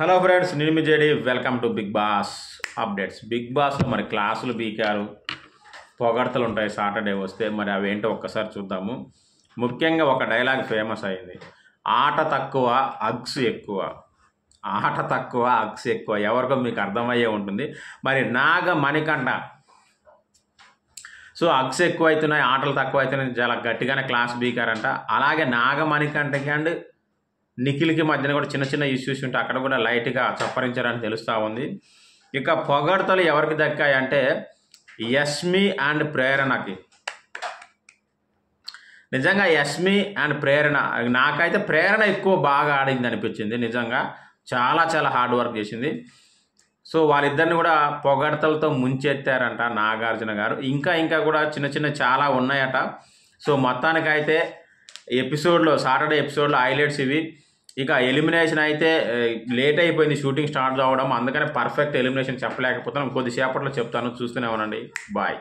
Hello friends, నేను మీ JD. Welcome to Bigg Boss updates. Bigg బాస్లో మరి క్లాసులు బీకారు, పొగడ్తలు ఉంటాయి సాటర్డే వస్తే. మరి అవేంటో ఒక్కసారి చూద్దాము. ముఖ్యంగా ఒక డైలాగ్ ఫేమస్ అయింది, ఆట తక్కువ అగ్స్ ఎక్కువ. ఆట తక్కువ అగ్స్ ఎక్కువ, ఎవరికో మీకు అర్థమయ్యే ఉంటుంది. మరి నాగ మణికంఠ సో అగ్స్ ఎక్కువ అవుతున్నాయి, ఆటలు తక్కువ అవుతున్నాయి, చాలా గట్టిగానే క్లాస్ బీకారంట. అలాగే నాగ మణికంఠకి అండ్ నిఖిల్కి మధ్యన కూడా చిన్న చిన్న ఇష్యూస్ ఉంటే అక్కడ కూడా లైట్గా చప్పరించారని తెలుస్తూ ఉంది. ఇక పొగడ్తలు ఎవరికి దక్కాయంటే యష్మి అండ్ ప్రేరణకి. నిజంగా యష్మి అండ్ ప్రేరణ, నాకైతే ప్రేరణ ఎక్కువ బాగా ఆడింది అనిపించింది. నిజంగా చాలా చాలా హార్డ్ వర్క్ చేసింది. సో వాళ్ళిద్దరిని కూడా పొగడ్తలతో ముంచెత్తారంట నాగార్జున గారు. ఇంకా కూడా చిన్న చిన్న చాలా ఉన్నాయట. సో మొత్తానికైతే ఎపిసోడ్లో, సాటర్డే ఎపిసోడ్లో హైలైట్స్ ఇవి. ఇక ఎలిమినేషన్ అయితే లేట్ అయిపోయింది, షూటింగ్ స్టార్ట్ అవ్వడం, అందుకని పర్ఫెక్ట్ ఎలిమినేషన్ చెప్పలేకపోతున్నాం. కొద్దిసేపట్లో చెప్తాను, చూస్తూనే ఉండండి. బాయ్.